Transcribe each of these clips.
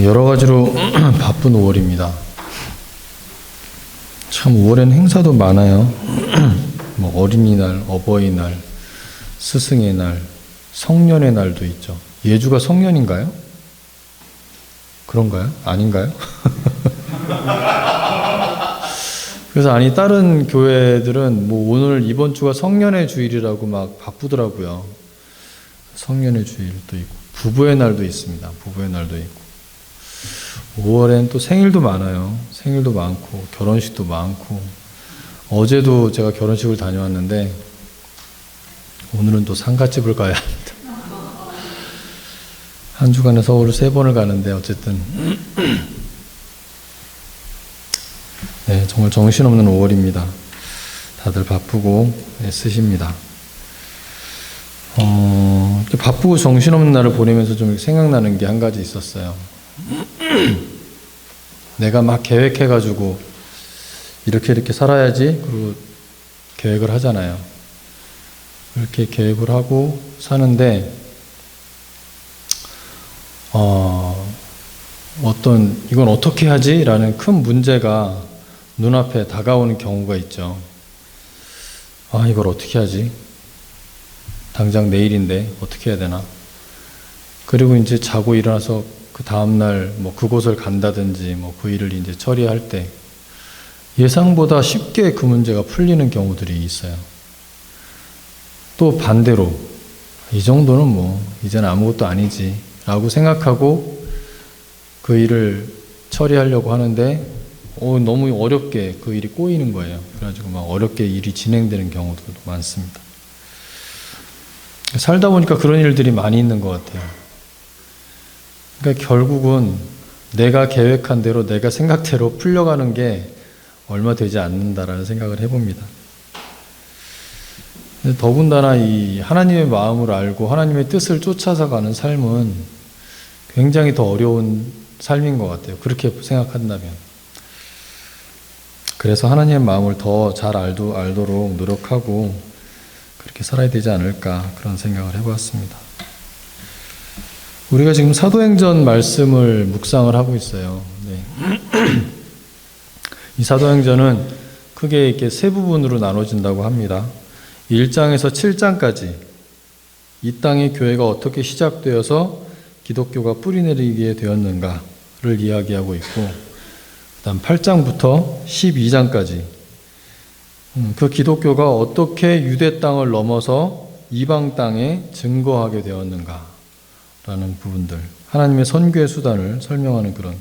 여러 가지로 바쁜 5월입니다. 참 5월에는 행사도 많아요. 뭐 어린이날, 어버이날, 스승의 날, 성년의 날도 있죠. 예주가 성년인가요? 그런가요? 아닌가요? 그래서 다른 교회들은 뭐 오늘 이번 주가 성년의 주일이라고 막 바쁘더라고요. 성년의 주일도 있고 부부의 날도 있습니다. 부부의 날도 있고 5월엔 또 생일도 많아요. 생일도 많고 결혼식도 많고 어제도 제가 결혼식을 다녀왔는데 오늘은 또 상가집을 가야 합니다. 한 주간에 서울을 3번을 가는데 어쨌든 네, 정말 정신없는 5월입니다. 다들 바쁘고 애쓰십니다. 이렇게 바쁘고 정신없는 날을 보내면서 좀 생각나는 게 한 가지 있었어요. 내가 막 계획해가지고 이렇게 살아야지 그리고 계획을 하잖아요. 그렇게 계획을 하고 사는데 이건 어떻게 하지? 라는 큰 문제가 눈앞에 다가오는 경우가 있죠. 이걸 어떻게 하지? 당장 내일인데 어떻게 해야 되나? 그리고 이제 자고 일어나서 그 다음날 뭐 그곳을 간다든지 뭐 그 일을 이제 처리할 때 예상보다 쉽게 그 문제가 풀리는 경우들이 있어요. 또 반대로 이 정도는 뭐 이제는 아무것도 아니지 라고 생각하고 그 일을 처리하려고 하는데 너무 어렵게 그 일이 꼬이는 거예요. 그래가지고 막 어렵게 일이 진행되는 경우도 많습니다. 살다 보니까 그런 일들이 많이 있는 것 같아요. 그러니까 결국은 내가 계획한 대로 내가 생각대로 풀려가는 게 얼마 되지 않는다라는 생각을 해봅니다. 더군다나 이 하나님의 마음을 알고 하나님의 뜻을 쫓아서 가는 삶은 굉장히 더 어려운 삶인 것 같아요. 그렇게 생각한다면. 그래서 하나님의 마음을 더 잘 알도록 노력하고 그렇게 살아야 되지 않을까 그런 생각을 해보았습니다. 우리가 지금 사도행전 말씀을 묵상을 하고 있어요. 네. 이 사도행전은 크게 이렇게 세 부분으로 나눠진다고 합니다. 1장에서 7장까지 이 땅의 교회가 어떻게 시작되어서 기독교가 뿌리내리게 되었는가를 이야기하고 있고 그 다음 8장부터 12장까지 그 기독교가 어떻게 유대 땅을 넘어서 이방 땅에 증거하게 되었는가라는 부분들, 하나님의 선교의 수단을 설명하는 그런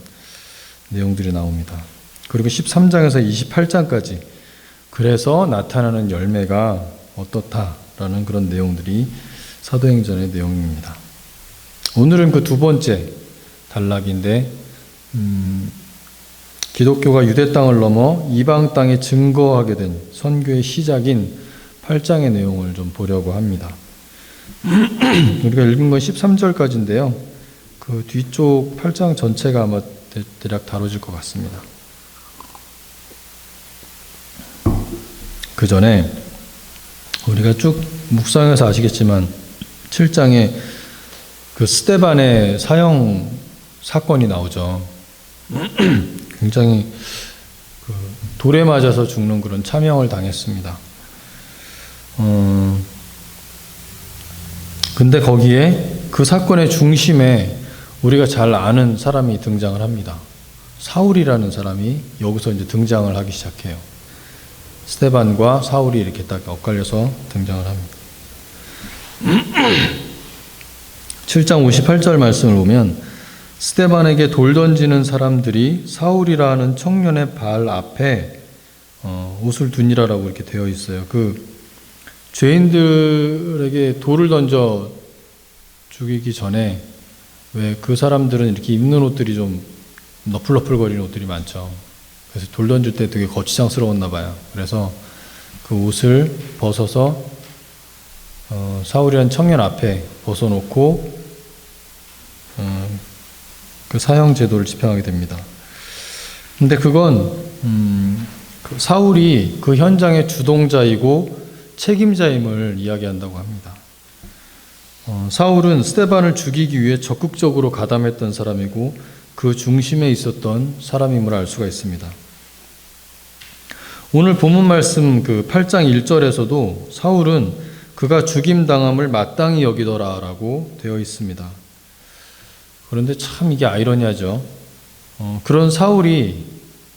내용들이 나옵니다. 그리고 13장에서 28장까지 그래서 나타나는 열매가 어떻다라는 그런 내용들이 사도행전의 내용입니다. 오늘은 그 두 번째 단락인데 기독교가 유대 땅을 넘어 이방 땅에 증거하게 된 선교의 시작인 8장의 내용을 좀 보려고 합니다. 우리가 읽은 건 13절까지인데요. 그 뒤쪽 8장 전체가 아마 대략 다뤄질 것 같습니다. 그 전에 우리가 쭉 묵상해서 아시겠지만 7장에 그 스데반의 사형 사건이 나오죠. 굉장히 돌에 맞아서 죽는 그런 참형을 당했습니다. 근데 거기에 그 사건의 중심에 우리가 잘 아는 사람이 등장을 합니다. 사울이라는 사람이 여기서 이제 등장을 하기 시작해요. 스데반과 사울이 이렇게 딱 엇갈려서 등장을 합니다. 7장 58절 말씀을 보면 스데반에게 돌 던지는 사람들이 사울이라 하는 청년의 발 앞에 옷을 두니라라고 이렇게 되어 있어요. 그 죄인들에게 돌을 던져 죽이기 전에 왜 그 사람들은 이렇게 입는 옷들이 좀 너플너플거리는 옷들이 많죠. 그래서 돌 던질 때 되게 거추장스러웠나 봐요. 그래서 그 옷을 벗어서 사울이라는 청년 앞에 벗어놓고 그 사형 제도를 집행하게 됩니다. 근데 그건 그 사울이 그 현장의 주동자이고 책임자임을 이야기한다고 합니다. 사울은 스데반을 죽이기 위해 적극적으로 가담했던 사람이고 그 중심에 있었던 사람임을 알 수가 있습니다. 오늘 본문 말씀 그 8장 1절에서도 사울은 그가 죽임당함을 마땅히 여기더라라고 되어 있습니다. 그런데 참 이게 아이러니하죠. 그런 사울이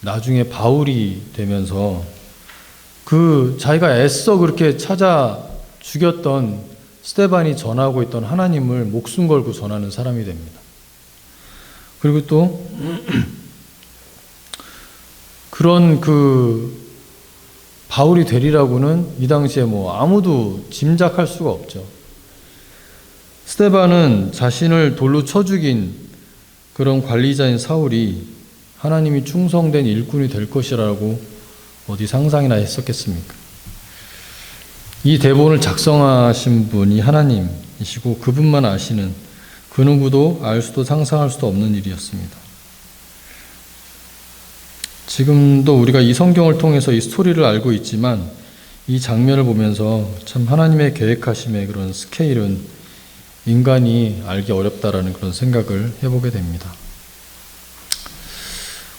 나중에 바울이 되면서 그 자기가 애써 그렇게 찾아 죽였던 스데반이 전하고 있던 하나님을 목숨 걸고 전하는 사람이 됩니다. 그리고 또 그런 그 바울이 되리라고는 이 당시에 아무도 짐작할 수가 없죠. 스데반은 자신을 돌로 쳐 죽인 그런 관리자인 사울이 하나님이 충성된 일꾼이 될 것이라고 어디 상상이나 했었겠습니까? 이 대본을 작성하신 분이 하나님이시고 그분만 아시는, 그 누구도 알 수도 상상할 수도 없는 일이었습니다. 지금도 우리가 이 성경을 통해서 이 스토리를 알고 있지만 이 장면을 보면서 참 하나님의 계획하심의 그런 스케일은 인간이 알기 어렵다라는 그런 생각을 해보게 됩니다.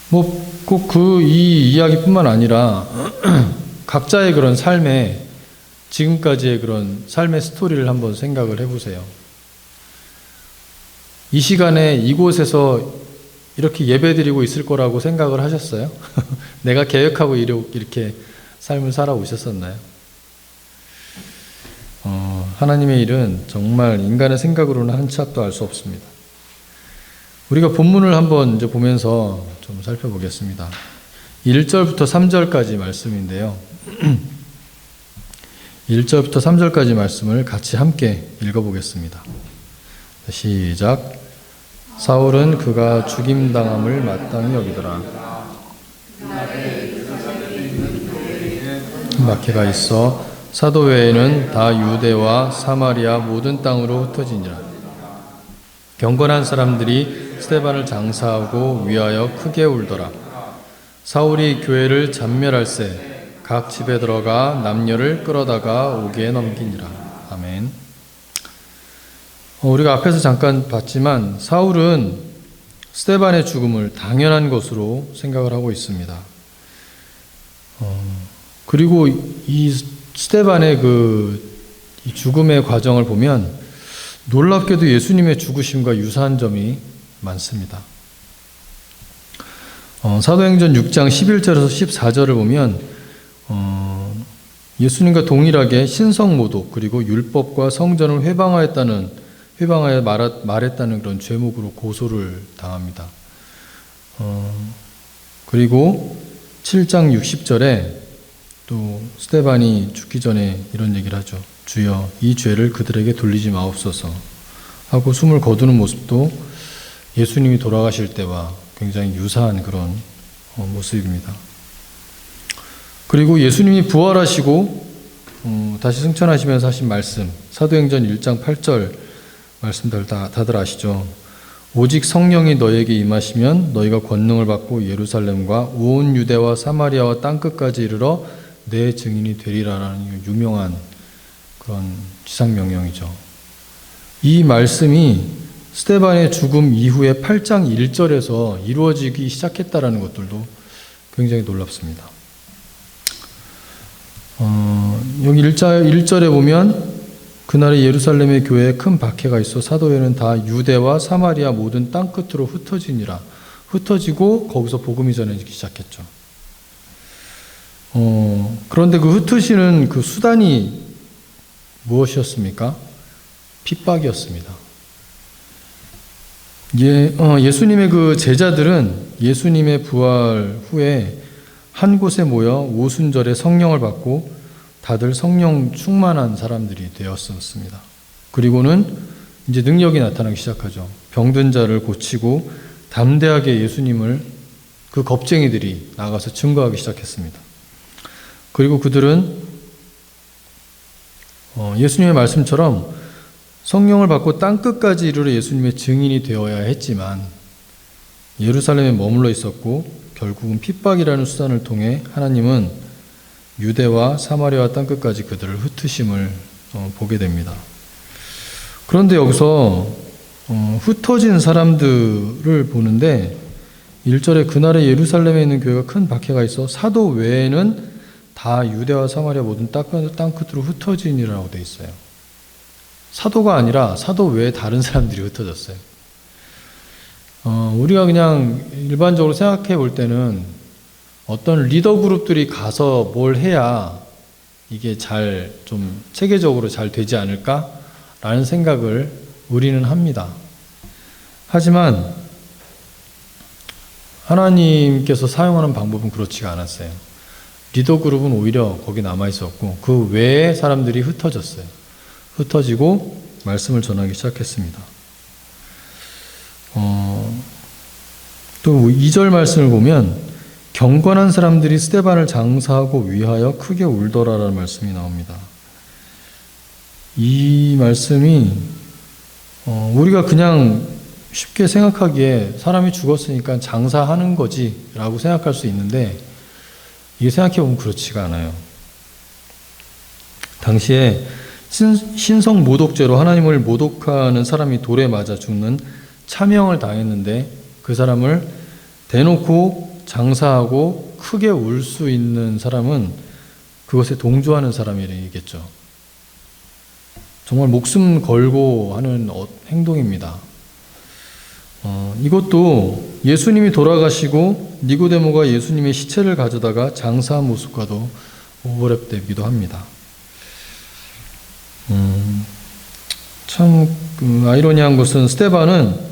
꼭 이 이야기뿐만 아니라 각자의 그런 삶에, 지금까지의 그런 삶의 스토리를 한번 생각을 해보세요. 이 시간에 이곳에서 이렇게 예배드리고 있을 거라고 생각을 하셨어요? 내가 계획하고 이렇게 삶을 살아오셨었나요? 하나님의 일은 정말 인간의 생각으로는 한 치 앞도 알 수 없습니다. 우리가 본문을 한번 이제 보면서 좀 살펴보겠습니다. 1절부터 3절까지 말씀인데요. 1절부터 3절까지 말씀을 같이 함께 읽어보겠습니다. 시작. 사울은 그가 죽임당함을 마땅히 여기더라. 마귀가 있어 사도 외에는 다 유대와 사마리아 모든 땅으로 흩어지니라. 경건한 사람들이 스데반을 장사하고 위하여 크게 울더라. 사울이 교회를 잔멸할세 각 집에 들어가 남녀를 끌어다가 옥에 넘기니라. 아멘. 우리가 앞에서 잠깐 봤지만 사울은 스데반의 죽음을 당연한 것으로 생각을 하고 있습니다. 그리고 이 스데반의 이 죽음의 과정을 보면 놀랍게도 예수님의 죽으심과 유사한 점이 많습니다. 사도행전 6장 11절에서 14절을 보면 예수님과 동일하게 신성모독 그리고 율법과 성전을 회방하여 말했다는 그런 죄목으로 고소를 당합니다. 그리고 7장 60절에 또 스데반이 죽기 전에 이런 얘기를 하죠. 주여 이 죄를 그들에게 돌리지 마옵소서 하고 숨을 거두는 모습도 예수님이 돌아가실 때와 굉장히 유사한 그런 모습입니다. 그리고 예수님이 부활하시고 다시 승천하시면서 하신 말씀, 사도행전 1장 8절 말씀들 다들 아시죠? 오직 성령이 너에게 임하시면 너희가 권능을 받고 예루살렘과 온 유대와 사마리아와 땅끝까지 이르러 내 증인이 되리라라는 유명한 그런 지상명령이죠. 이 말씀이 스데반의 죽음 이후에 8장 1절에서 이루어지기 시작했다라는 것들도 굉장히 놀랍습니다. 여기 1절에 보면 그날에 예루살렘의 교회에 큰 박해가 있어 사도회는 다 유대와 사마리아 모든 땅끝으로 흩어지니라. 흩어지고 거기서 복음이 전해지기 시작했죠. 그런데 그 흩으시는 그 수단이 무엇이었습니까? 핍박이었습니다. 예수님의 그 제자들은 예수님의 부활 후에 한 곳에 모여 오순절에 성령을 받고 다들 성령 충만한 사람들이 되었었습니다. 그리고는 이제 능력이 나타나기 시작하죠. 병든 자를 고치고 담대하게 예수님을 그 겁쟁이들이 나가서 증거하기 시작했습니다. 그리고 그들은 예수님의 말씀처럼 성령을 받고 땅끝까지 이르러 예수님의 증인이 되어야 했지만 예루살렘에 머물러 있었고 결국은 핍박이라는 수단을 통해 하나님은 유대와 사마리아와 땅끝까지 그들을 흩으심을 보게 됩니다. 그런데 여기서 흩어진 사람들을 보는데 1절에 그날에 예루살렘에 있는 교회가 큰 박해가 있어 사도 외에는 다 유대와 사마리아 모든 땅끝으로 흩어지니라고 되어 있어요. 사도가 아니라 사도 외에 다른 사람들이 흩어졌어요. 우리가 그냥 일반적으로 생각해 볼 때는 어떤 리더 그룹들이 가서 뭘 해야 이게 잘 좀 체계적으로 잘 되지 않을까라는 생각을 우리는 합니다. 하지만 하나님께서 사용하는 방법은 그렇지가 않았어요. 리더 그룹은 오히려 거기 남아 있었고 그 외에 사람들이 흩어졌어요. 흩어지고 말씀을 전하기 시작했습니다. 또 2절 말씀을 보면 경건한 사람들이 스데반을 장사하고 위하여 크게 울더라라는 말씀이 나옵니다. 이 말씀이 우리가 그냥 쉽게 생각하기에 사람이 죽었으니까 장사하는 거지 라고 생각할 수 있는데 이게 생각해보면 그렇지가 않아요. 당시에 신성 모독죄로 하나님을 모독하는 사람이 돌에 맞아 죽는 차명을 당했는데 그 사람을 대놓고 장사하고 크게 울 수 있는 사람은 그것에 동조하는 사람이겠죠. 정말 목숨 걸고 하는 행동입니다. 이것도 예수님이 돌아가시고 니고데모가 예수님의 시체를 가져다가 장사한 모습과도 오버랩되기도 합니다. 참 아이러니한 것은 스데반은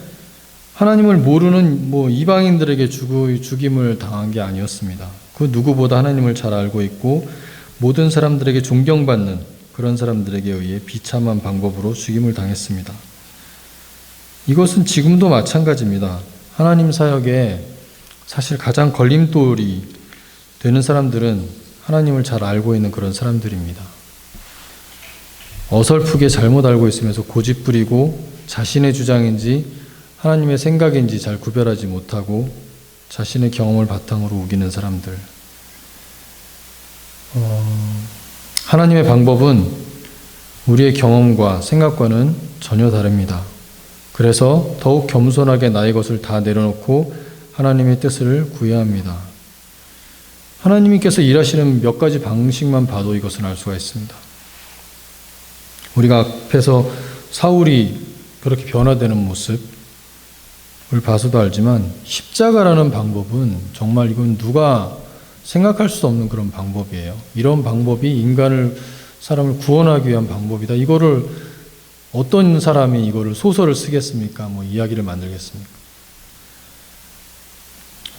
하나님을 모르는 이방인들에게 죽임을 당한 게 아니었습니다. 그 누구보다 하나님을 잘 알고 있고 모든 사람들에게 존경받는 그런 사람들에게 의해 비참한 방법으로 죽임을 당했습니다. 이것은 지금도 마찬가지입니다. 하나님 사역에 사실 가장 걸림돌이 되는 사람들은 하나님을 잘 알고 있는 그런 사람들입니다. 어설프게 잘못 알고 있으면서 고집부리고 자신의 주장인지 하나님의 생각인지 잘 구별하지 못하고 자신의 경험을 바탕으로 우기는 사람들. 하나님의 방법은 우리의 경험과 생각과는 전혀 다릅니다. 그래서 더욱 겸손하게 나의 것을 다 내려놓고 하나님의 뜻을 구해야 합니다. 하나님께서 일하시는 몇 가지 방식만 봐도 이것을 알 수가 있습니다. 우리가 앞에서 사울이 그렇게 변화되는 모습을 봐서도 알지만 십자가라는 방법은 정말 이건 누가 생각할 수 없는 그런 방법이에요. 이런 방법이 사람을 구원하기 위한 방법이다. 이거를 어떤 사람이 이거를 소설을 쓰겠습니까? 이야기를 만들겠습니까?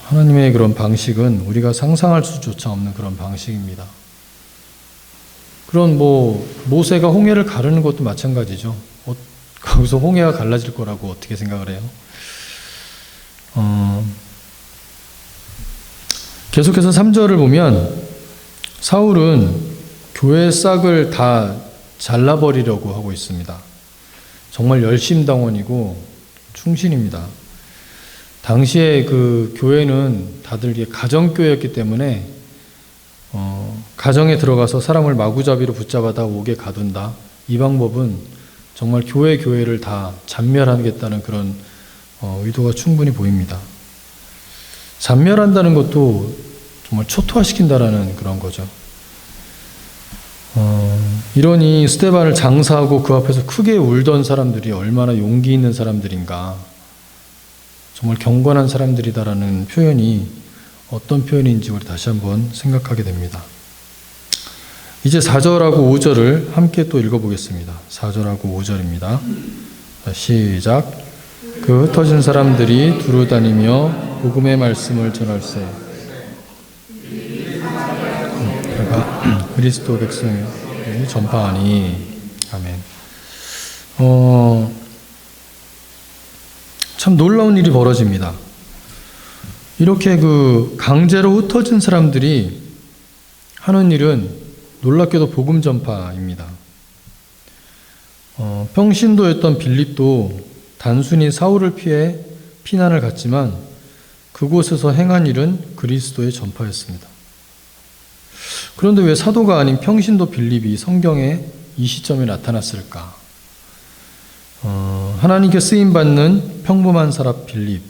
하나님의 그런 방식은 우리가 상상할 수조차 없는 그런 방식입니다. 그런 모세가 홍해를 가르는 것도 마찬가지죠. 거기서 홍해가 갈라질 거라고 어떻게 생각을 해요? 계속해서 3절을 보면 사울은 교회의 싹을 다 잘라버리려고 하고 있습니다. 정말 열심당원이고 충신입니다. 당시에 그 교회는 다들 가정교회였기 때문에 가정에 들어가서 사람을 마구잡이로 붙잡아다 옥에 가둔다. 이 방법은 정말 교회를 다 잔멸하겠다는 그런 의도가 충분히 보입니다. 잔멸한다는 것도 정말 초토화시킨다라는 그런 거죠. 이러니 스데반을 장사하고 그 앞에서 크게 울던 사람들이 얼마나 용기 있는 사람들인가. 정말 경건한 사람들이다라는 표현이 어떤 표현인지 우리 다시 한번 생각하게 됩니다. 이제 4절하고 5절을 함께 또 읽어보겠습니다. 4절하고 5절입니다. 시작. 그 흩어진 사람들이 두루 다니며 복음의 말씀을 전할세. 그가 그리스도 백성이 전파하니. 아멘. 참 놀라운 일이 벌어집니다. 이렇게 강제로 흩어진 사람들이 하는 일은 놀랍게도 복음 전파입니다. 평신도였던 빌립도 단순히 사울을 피해 피난을 갔지만 그곳에서 행한 일은 그리스도의 전파였습니다. 그런데 왜 사도가 아닌 평신도 빌립이 성경에 이 시점에 나타났을까? 하나님께 쓰임받는 평범한 사람 빌립,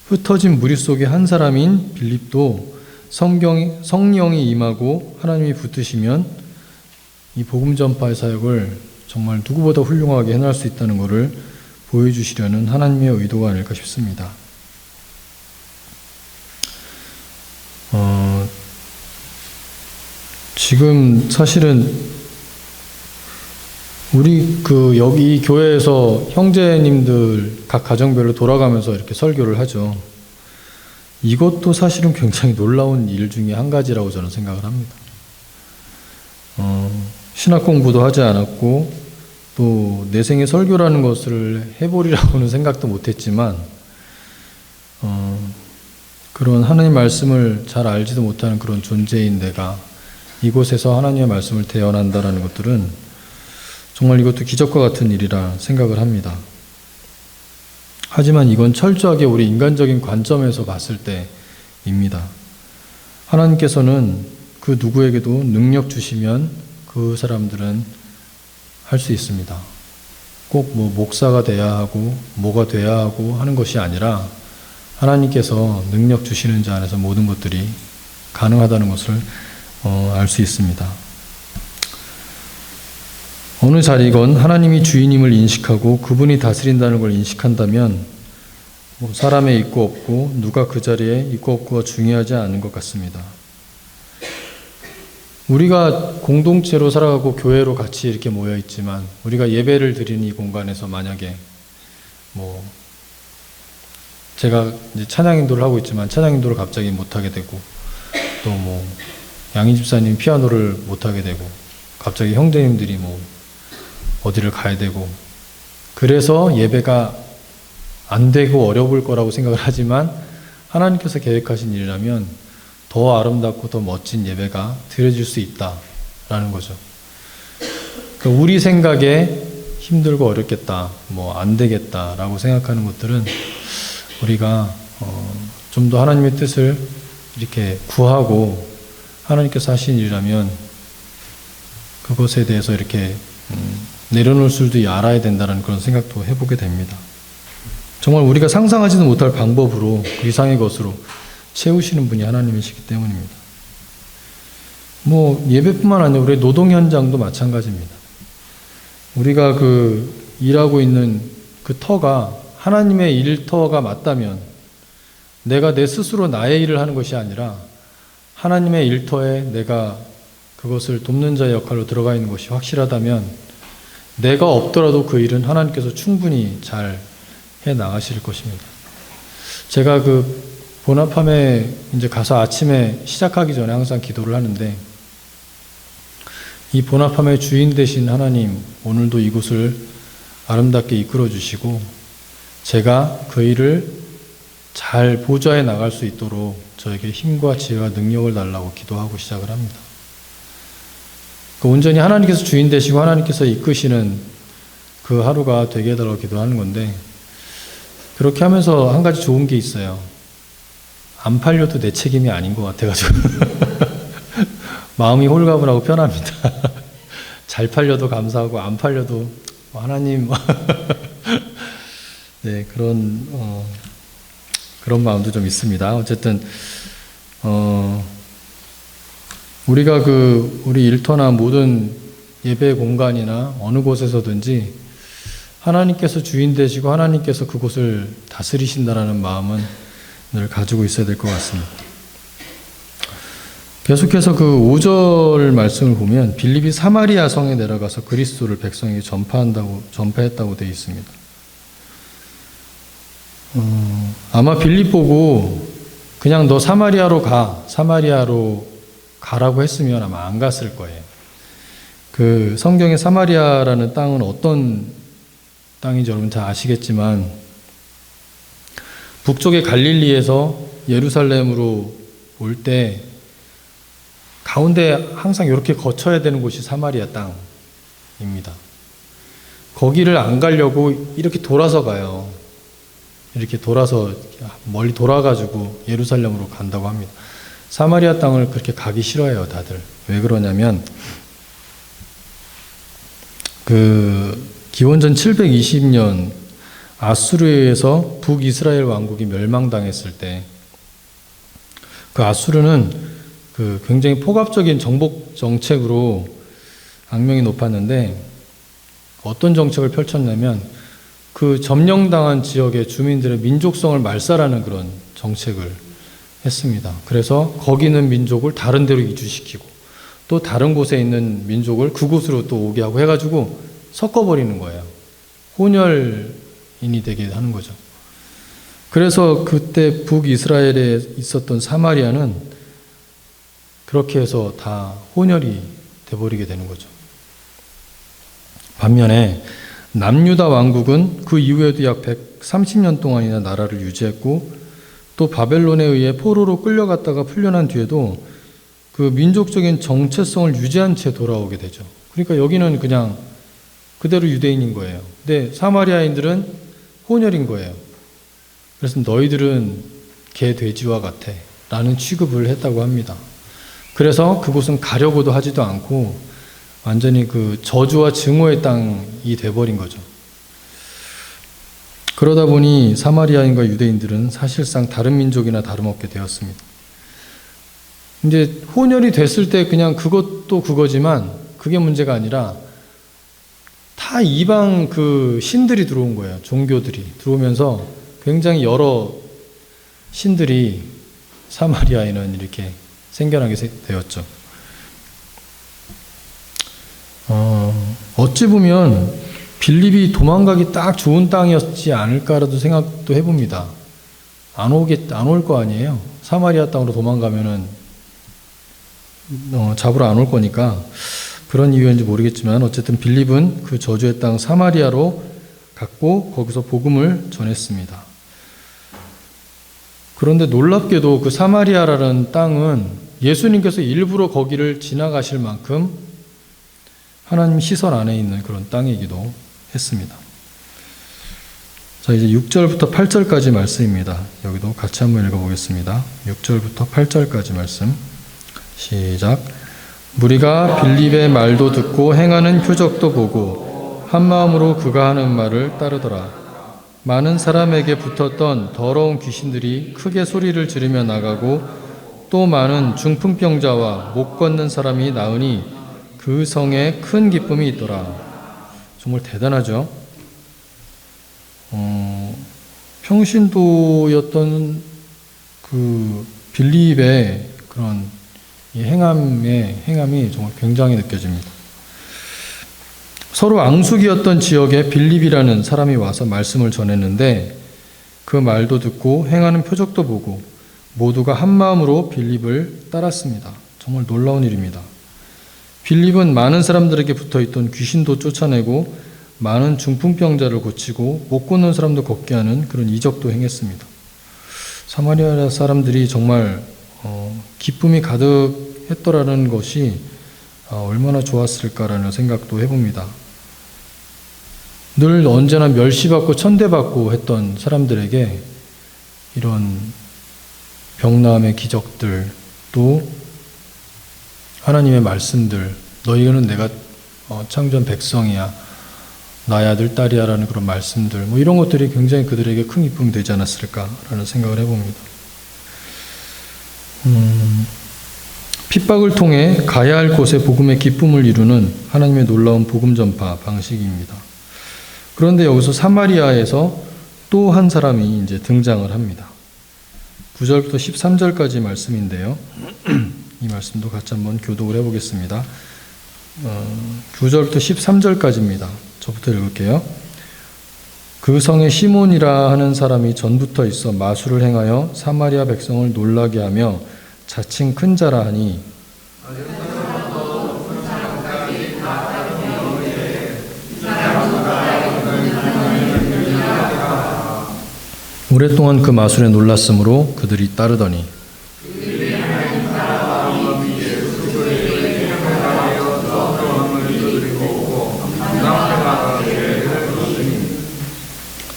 흩어진 무리 속의 한 사람인 빌립도 성령이 임하고 하나님이 붙으시면 이 복음 전파의 사역을 정말 누구보다 훌륭하게 해낼 수 있다는 것을 보여주시려는 하나님의 의도가 아닐까 싶습니다. 지금 사실은 우리 여기 이 교회에서 형제님들 각 가정별로 돌아가면서 이렇게 설교를 하죠. 이것도 사실은 굉장히 놀라운 일 중에 한 가지라고 저는 생각을 합니다. 신학 공부도 하지 않았고 또 내 생에 설교라는 것을 해보리라고는 생각도 못했지만 그런 하나님 말씀을 잘 알지도 못하는 그런 존재인 내가 이곳에서 하나님의 말씀을 대언한다라는 것들은 정말 이것도 기적과 같은 일이라 생각을 합니다. 하지만 이건 철저하게 우리 인간적인 관점에서 봤을 때입니다. 하나님께서는 그 누구에게도 능력 주시면 그 사람들은 할 수 있습니다. 꼭 목사가 돼야 하고 뭐가 돼야 하고 하는 것이 아니라 하나님께서 능력 주시는 자 안에서 모든 것들이 가능하다는 것을 알 수 있습니다. 어느 자리건 하나님이 주인임을 인식하고 그분이 다스린다는 걸 인식한다면 사람의 있고 없고 누가 그 자리에 있고 없고가 중요하지 않은 것 같습니다. 우리가 공동체로 살아가고 교회로 같이 이렇게 모여 있지만 우리가 예배를 드리는 이 공간에서 만약에 제가 이제 찬양 인도를 하고 있지만 찬양 인도를 갑자기 못하게 되고 또 양희 집사님 피아노를 못하게 되고 갑자기 형제님들이 어디를 가야 되고 그래서 예배가 안 되고 어려울 거라고 생각을 하지만 하나님께서 계획하신 일이라면 더 아름답고 더 멋진 예배가 드려질 수 있다라는 거죠. 그러니까 우리 생각에 힘들고 어렵겠다, 안 되겠다라고 생각하는 것들은 우리가 좀 더 하나님의 뜻을 이렇게 구하고 하나님께서 하신 일이라면 그것에 대해서 이렇게 내려놓을 수도 알아야 된다는 그런 생각도 해보게 됩니다. 정말 우리가 상상하지도 못할 방법으로 그 이상의 것으로 채우시는 분이 하나님이시기 때문입니다. 예배뿐만 아니라 우리 노동 현장도 마찬가지입니다. 우리가 일하고 있는 그 터가 하나님의 일터가 맞다면 내가 내 스스로 나의 일을 하는 것이 아니라 하나님의 일터에 내가 그것을 돕는 자의 역할로 들어가 있는 것이 확실하다면 내가 없더라도 그 일은 하나님께서 충분히 잘 해 나가실 것입니다. 제가 본합함에 이제 가서 아침에 시작하기 전에 항상 기도를 하는데 이 본합함의 주인 되신 하나님, 오늘도 이곳을 아름답게 이끌어 주시고 제가 그 일을 잘 보좌해 나갈 수 있도록 저에게 힘과 지혜와 능력을 달라고 기도하고 시작을 합니다. 온전히 하나님께서 주인 되시고 하나님께서 이끄시는 그 하루가 되게 해달라고 기도하는 건데 그렇게 하면서 한 가지 좋은 게 있어요. 안 팔려도 내 책임이 아닌 것 같아가지고 마음이 홀가분하고 편합니다. 잘 팔려도 감사하고 안 팔려도 하나님 네, 그런 마음도 좀 있습니다. 어쨌든 우리가 우리 일터나 모든 예배 공간이나 어느 곳에서든지 하나님께서 주인 되시고 하나님께서 그곳을 다스리신다라는 마음은 늘 가지고 있어야 될 것 같습니다. 계속해서 5절 말씀을 보면 빌립이 사마리아 성에 내려가서 그리스도를 백성에게 전파했다고 되어 있습니다. 아마 빌립 보고 그냥 너 사마리아로 가라고 했으면 아마 안 갔을 거예요. 성경의 사마리아라는 땅은 어떤 땅인지 여러분 다 아시겠지만 북쪽의 갈릴리에서 예루살렘으로 올 때 가운데 항상 이렇게 거쳐야 되는 곳이 사마리아 땅입니다. 거기를 안 가려고 이렇게 돌아서 가요. 이렇게 돌아서 멀리 돌아가지고 예루살렘으로 간다고 합니다. 사마리아 땅을 그렇게 가기 싫어해요, 다들. 왜 그러냐면 기원전 720년 아수르에서 북이스라엘 왕국이 멸망당했을 때 그 아수르는 그 굉장히 폭압적인 정복 정책으로 악명이 높았는데 어떤 정책을 펼쳤냐면 그 점령당한 지역의 주민들의 민족성을 말살하는 그런 정책을 했습니다. 그래서 거기 있는 민족을 다른 데로 이주시키고 또 다른 곳에 있는 민족을 그곳으로 또 오게 하고 해가지고 섞어버리는 거예요. 혼혈인이 되게 하는 거죠. 그래서 그때 북이스라엘에 있었던 사마리아는 그렇게 해서 다 혼혈이 돼버리게 되는 거죠. 반면에 남유다 왕국은 그 이후에도 약 130년 동안이나 나라를 유지했고 또 바벨론에 의해 포로로 끌려갔다가 풀려난 뒤에도 그 민족적인 정체성을 유지한 채 돌아오게 되죠. 그러니까 여기는 그냥 그대로 유대인인 거예요. 근데 사마리아인들은 혼혈인 거예요. 그래서 너희들은 개, 돼지와 같아 라는 취급을 했다고 합니다. 그래서 그곳은 가려고도 하지도 않고 완전히 그 저주와 증오의 땅이 돼버린 거죠. 그러다 보니 사마리아인과 유대인들은 사실상 다른 민족이나 다름없게 되었습니다. 이제 혼혈이 됐을 때 그냥 그것도 그거지만 그게 문제가 아니라 다 이방 그 신들이 들어온 거예요. 종교들이 들어오면서 굉장히 여러 신들이 사마리아에는 이렇게 생겨나게 되었죠. 어찌 보면 빌립이 도망가기 딱 좋은 땅이었지 않을까라도 생각도 해봅니다. 안 올 거 아니에요. 사마리아 땅으로 도망가면은 잡으러 안 올 거니까 그런 이유인지 모르겠지만 어쨌든 빌립은 그 저주의 땅 사마리아로 갔고 거기서 복음을 전했습니다. 그런데 놀랍게도 그 사마리아라는 땅은 예수님께서 일부러 거기를 지나가실 만큼 하나님 시선 안에 있는 그런 땅이기도 했습니다. 자, 이제 6절부터 8절까지 말씀입니다. 여기도 같이 한번 읽어보겠습니다. 6절부터 8절까지 말씀. 시작. 무리가 빌립의 말도 듣고 행하는 표적도 보고 한 마음으로 그가 하는 말을 따르더라. 많은 사람에게 붙었던 더러운 귀신들이 크게 소리를 지르며 나가고 또 많은 중풍병자와 못 걷는 사람이 나으니 그 성에 큰 기쁨이 있더라. 정말 대단하죠. 평신도였던 그 빌립의 그런 이 행함이 정말 굉장히 느껴집니다. 서로 앙숙이었던 지역에 빌립이라는 사람이 와서 말씀을 전했는데 그 말도 듣고 행하는 표적도 보고 모두가 한 마음으로 빌립을 따랐습니다. 정말 놀라운 일입니다. 빌립은 많은 사람들에게 붙어있던 귀신도 쫓아내고 많은 중풍병자를 고치고 못 걷는 사람도 걷게 하는 그런 이적도 행했습니다. 사마리아 사람들이 정말 기쁨이 가득했더라는 것이 얼마나 좋았을까라는 생각도 해봅니다. 늘 언제나 멸시받고 천대받고 했던 사람들에게 이런 병나음의 기적들 또 하나님의 말씀들 너희는 내가 창조한 백성이야 나의 아들 딸이야 라는 그런 말씀들 이런 것들이 굉장히 그들에게 큰 기쁨이 되지 않았을까라는 생각을 해봅니다. 핍박을 통해 가야 할 곳에 복음의 기쁨을 이루는 하나님의 놀라운 복음 전파 방식입니다. 그런데 여기서 사마리아에서 또 한 사람이 이제 등장을 합니다. 9절부터 13절까지 말씀인데요. 이 말씀도 같이 한번 교독을 해보겠습니다. 9절부터 13절까지입니다. 저부터 읽을게요. 그 성에 시몬이라 하는 사람이 전부터 있어 마술을 행하여 사마리아 백성을 놀라게 하며 자칭 큰 자라 하니 오랫동안 그 마술에 놀랐으므로 그들이 따르더니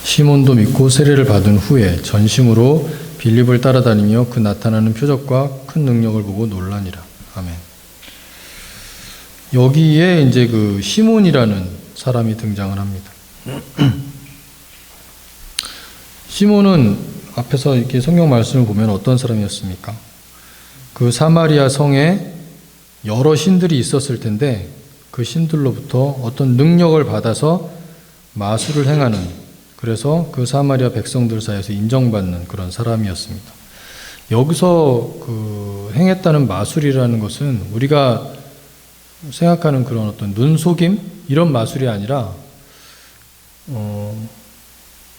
시몬도 믿고 세례를 받은 후에 전심으로 빌립을 따라다니며 그 나타나는 표적과 큰 능력을 보고 놀라니라. 아멘. 여기에 이제 그 시몬이라는 사람이 등장을 합니다. 시몬은 앞에서 이렇게 성경 말씀을 보면 어떤 사람이었습니까? 그 사마리아 성에 여러 신들이 있었을 텐데 그 신들로부터 어떤 능력을 받아서 마술을 행하는, 그래서 그 사마리아 백성들 사이에서 인정받는 그런 사람이었습니다. 여기서 그 행했다는 마술이라는 것은 우리가 생각하는 그런 어떤 눈속임 이런 마술이 아니라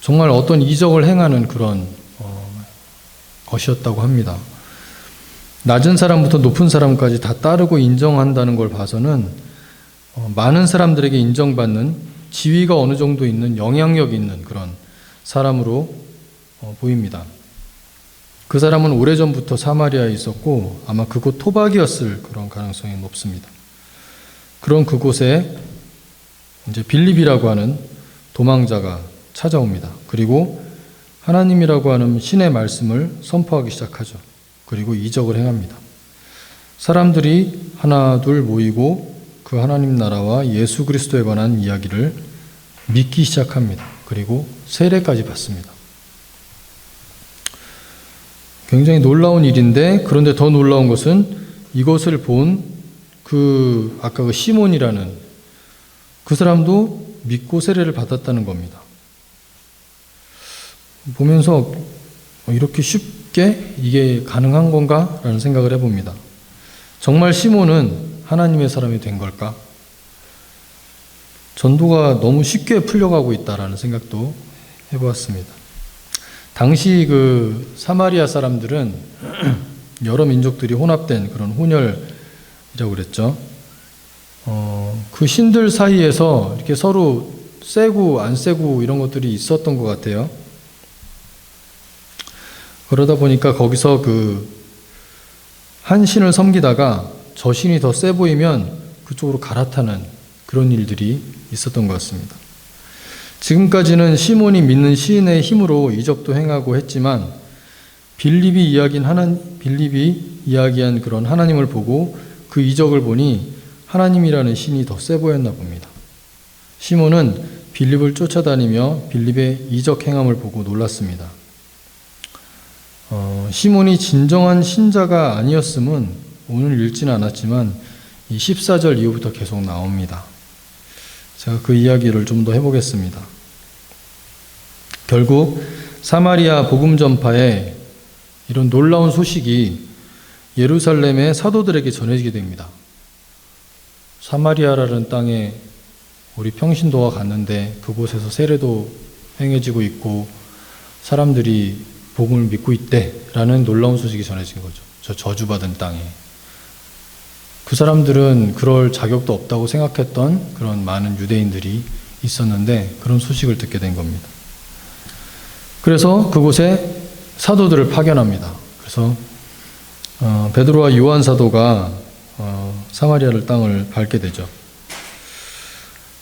정말 어떤 이적을 행하는 그런 것이었다고 합니다. 낮은 사람부터 높은 사람까지 다 따르고 인정한다는 걸 봐서는 많은 사람들에게 인정받는 지위가 어느 정도 있는, 영향력 있는 그런 사람으로 보입니다. 그 사람은 오래전부터 사마리아에 있었고 아마 그곳 토박이었을 그런 가능성이 높습니다. 그런 그곳에 이제 빌립이라고 하는 도망자가 찾아옵니다. 그리고 하나님이라고 하는 신의 말씀을 선포하기 시작하죠. 그리고 이적을 행합니다. 사람들이 하나 둘 모이고 그 하나님 나라와 예수 그리스도에 관한 이야기를 믿기 시작합니다. 그리고 세례까지 받습니다. 굉장히 놀라운 일인데, 그런데 더 놀라운 것은 이것을 본 아까 그 시몬이라는 그 사람도 믿고 세례를 받았다는 겁니다. 보면서 이렇게 쉽게 이게 가능한 건가? 라는 생각을 해봅니다. 정말 시몬은 하나님의 사람이 된 걸까? 전도가 너무 쉽게 풀려가고 있다라는 생각도 해보았습니다. 당시 그 사마리아 사람들은 여러 민족들이 혼합된 그런 혼혈이라고 그랬죠. 그 신들 사이에서 이렇게 서로 세고 안 세고 이런 것들이 있었던 것 같아요. 그러다 보니까 거기서 한 신을 섬기다가 저 신이 더 세 보이면 그쪽으로 갈아타는 그런 일들이 있었던 것 같습니다. 지금까지는 시몬이 믿는 신의 힘으로 이적도 행하고 했지만 빌립이 이야기한 그런 하나님을 보고 그 이적을 보니 하나님이라는 신이 더 세 보였나 봅니다. 시몬은 빌립을 쫓아다니며 빌립의 이적 행함을 보고 놀랐습니다. 시몬이 진정한 신자가 아니었음은 오늘 읽지는 않았지만 이 14절 이후부터 계속 나옵니다. 제가 그 이야기를 좀 더 해보겠습니다. 결국 사마리아 복음 전파에 이런 놀라운 소식이 예루살렘의 사도들에게 전해지게 됩니다. 사마리아라는 땅에 우리 평신도가 갔는데 그곳에서 세례도 행해지고 있고 사람들이 복음을 믿고 있대라는 놀라운 소식이 전해진 거죠. 저 저주받은 땅에. 그 사람들은 그럴 자격도 없다고 생각했던 그런 많은 유대인들이 있었는데 그런 소식을 듣게 된 겁니다. 그래서 그곳에 사도들을 파견합니다. 그래서 베드로와 요한 사도가 사마리아를 땅을 밟게 되죠.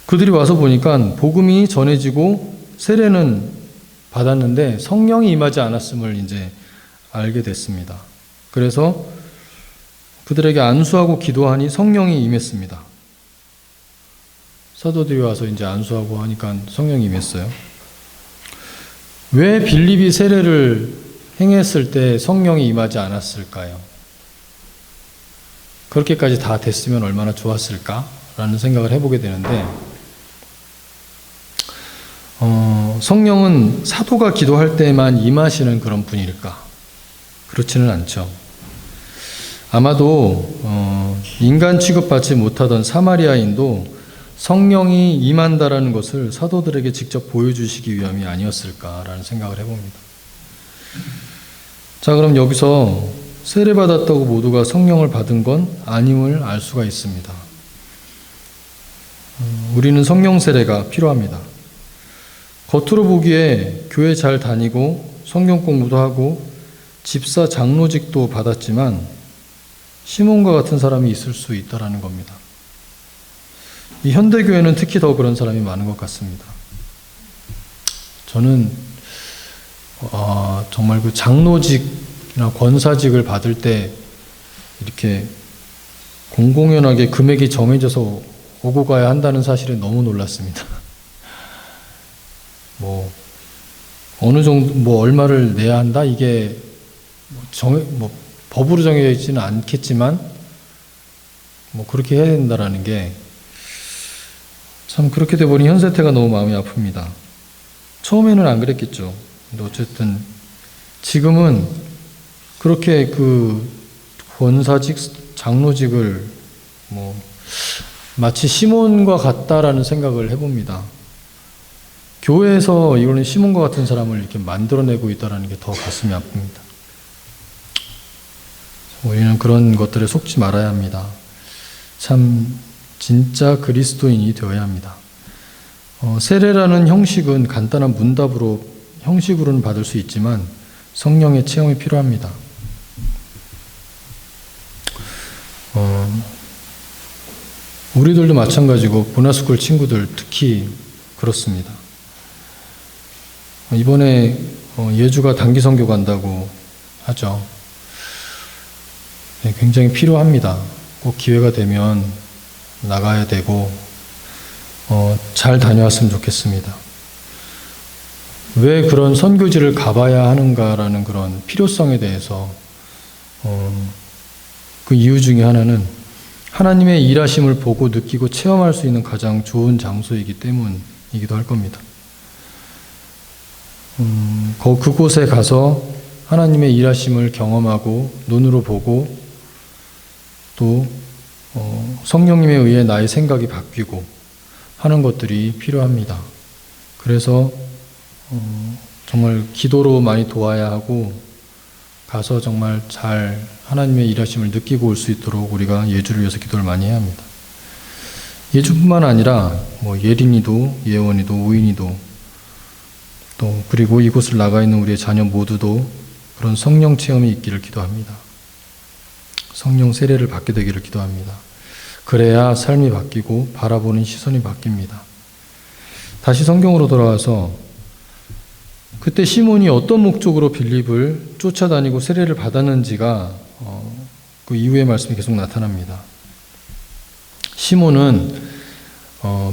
그들이 와서 보니까 복음이 전해지고 세례는 받았는데 성령이 임하지 않았음을 이제 알게 됐습니다. 그래서 그들에게 안수하고 기도하니 성령이 임했습니다. 사도들이 와서 이제 안수하고 하니까 성령이 임했어요. 왜 빌립이 세례를 행했을 때 성령이 임하지 않았을까요? 그렇게까지 다 됐으면 얼마나 좋았을까라는 생각을 해보게 되는데, 성령은 사도가 기도할 때만 임하시는 그런 분일까? 그렇지는 않죠. 아마도 인간 취급받지 못하던 사마리아인도 성령이 임한다라는 것을 사도들에게 직접 보여주시기 위함이 아니었을까라는 생각을 해봅니다. 자, 그럼 여기서 세례받았다고 모두가 성령을 받은 건 아님을 알 수가 있습니다. 우리는 성령 세례가 필요합니다. 겉으로 보기에 교회 잘 다니고 성경 공부도 하고 집사 장로직도 받았지만 시몬과 같은 사람이 있을 수 있다라는 겁니다. 이 현대교회는 특히 더 그런 사람이 많은 것 같습니다. 저는 정말 그 장로직이나 권사직을 받을 때 이렇게 공공연하게 금액이 정해져서 오고 가야 한다는 사실에 너무 놀랐습니다. 뭐 어느 정도 뭐 얼마를 내야 한다 이게 법으로 정해져 있지는 않겠지만 뭐 그렇게 해야 된다라는 게 참 그렇게 돼 보니 현세태가 너무 마음이 아픕니다. 처음에는 안 그랬겠죠. 근데 어쨌든 지금은 그렇게 그 권사직, 장로직을 뭐 마치 시몬과 같다라는 생각을 해봅니다. 교회에서 이거는 시몬과 같은 사람을 이렇게 만들어내고 있다는 게 더 가슴이 아픕니다. 우리는 그런 것들에 속지 말아야 합니다. 참 진짜 그리스도인이 되어야 합니다. 세례라는 형식은 간단한 문답으로 형식으로는 받을 수 있지만 성령의 체험이 필요합니다. 우리들도 마찬가지고 보나스쿨 친구들 특히 그렇습니다. 이번에 예주가 단기 선교 간다고 하죠. 네, 굉장히 필요합니다. 꼭 기회가 되면 나가야 되고 잘 다녀왔으면 좋겠습니다. 왜 그런 선교지를 가봐야 하는가라는 그런 필요성에 대해서 그 이유 중에 하나는 하나님의 일하심을 보고 느끼고 체험할 수 있는 가장 좋은 장소이기 때문이기도 할 겁니다. 그곳에 가서 하나님의 일하심을 경험하고 눈으로 보고 또 성령님에 의해 나의 생각이 바뀌고 하는 것들이 필요합니다. 그래서 정말 기도로 많이 도와야 하고 가서 정말 잘 하나님의 일하심을 느끼고 올 수 있도록 우리가 예주를 위해서 기도를 많이 해야 합니다. 예주뿐만 아니라 뭐 예린이도 예원이도 우인이도 또 그리고 이곳을 나가 있는 우리의 자녀 모두도 그런 성령 체험이 있기를 기도합니다. 성령 세례를 받게 되기를 기도합니다. 그래야 삶이 바뀌고 바라보는 시선이 바뀝니다. 다시 성경으로 돌아와서 그때 시몬이 어떤 목적으로 빌립을 쫓아다니고 세례를 받았는지가 그 이후의 말씀이 계속 나타납니다. 시몬은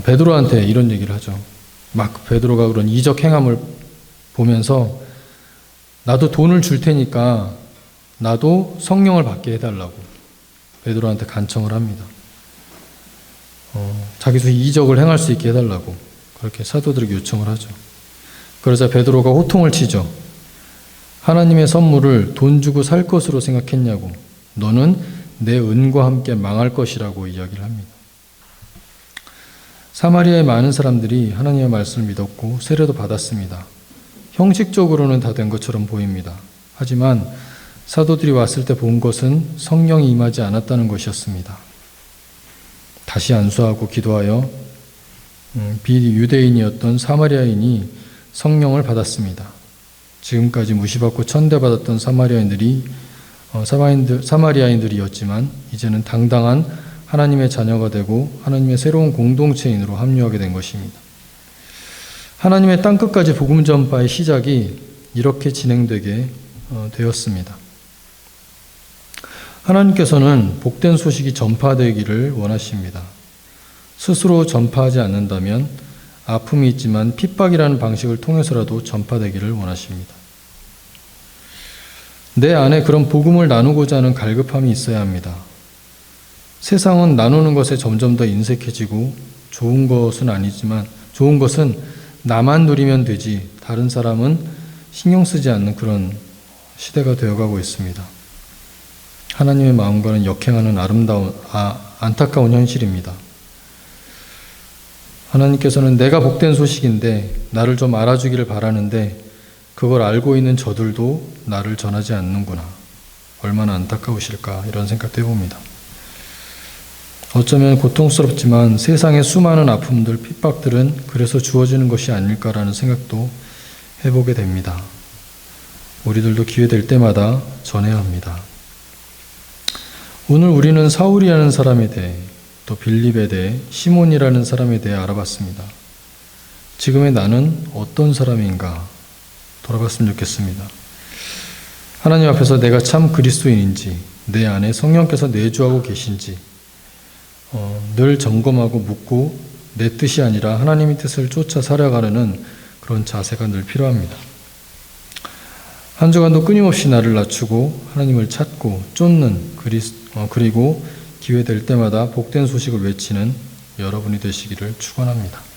베드로한테 이런 얘기를 하죠. 막 베드로가 그런 이적 행함을 보면서 나도 돈을 줄 테니까 나도 성령을 받게 해달라고 베드로한테 간청을 합니다. 자기도 이적을 행할 수 있게 해달라고 그렇게 사도들에게 요청을 하죠. 그러자 베드로가 호통을 치죠. 하나님의 선물을 돈 주고 살 것으로 생각했냐고. 너는 내 은과 함께 망할 것이라고 이야기를 합니다. 사마리아의 많은 사람들이 하나님의 말씀을 믿었고 세례도 받았습니다. 형식적으로는 다 된 것처럼 보입니다. 하지만 사도들이 왔을 때 본 것은 성령이 임하지 않았다는 것이었습니다. 다시 안수하고 기도하여 비유대인이었던 사마리아인이 성령을 받았습니다. 지금까지 무시받고 천대받았던 사마리아인들이었지만 이제는 당당한 하나님의 자녀가 되고 하나님의 새로운 공동체인으로 합류하게 된 것입니다. 하나님의 땅끝까지 복음 전파의 시작이 이렇게 진행되게 되었습니다. 하나님께서는 복된 소식이 전파되기를 원하십니다. 스스로 전파하지 않는다면 아픔이 있지만 핍박이라는 방식을 통해서라도 전파되기를 원하십니다. 내 안에 그런 복음을 나누고자 하는 갈급함이 있어야 합니다. 세상은 나누는 것에 점점 더 인색해지고 좋은 것은 나만 누리면 되지 다른 사람은 신경 쓰지 않는 그런 시대가 되어가고 있습니다. 하나님의 마음과는 역행하는 안타까운 현실입니다. 하나님께서는 내가 복된 소식인데 나를 좀 알아주기를 바라는데 그걸 알고 있는 저들도 나를 전하지 않는구나. 얼마나 안타까우실까 이런 생각도 해봅니다. 어쩌면 고통스럽지만 세상의 수많은 아픔들, 핍박들은 그래서 주어지는 것이 아닐까라는 생각도 해보게 됩니다. 우리들도 기회 될 때마다 전해야 합니다. 오늘 우리는 사울이라는 사람에 대해 또 빌립에 대해 시몬이라는 사람에 대해 알아봤습니다. 지금의 나는 어떤 사람인가 돌아봤으면 좋겠습니다. 하나님 앞에서 내가 참 그리스도인인지 내 안에 성령께서 내주하고 계신지 늘 점검하고 묻고 내 뜻이 아니라 하나님의 뜻을 쫓아 살아가려는 그런 자세가 늘 필요합니다. 한 주간도 끊임없이 나를 낮추고 하나님을 찾고 쫓는 그리고 기회 될 때마다 복된 소식을 외치는 여러분이 되시기를 축원합니다.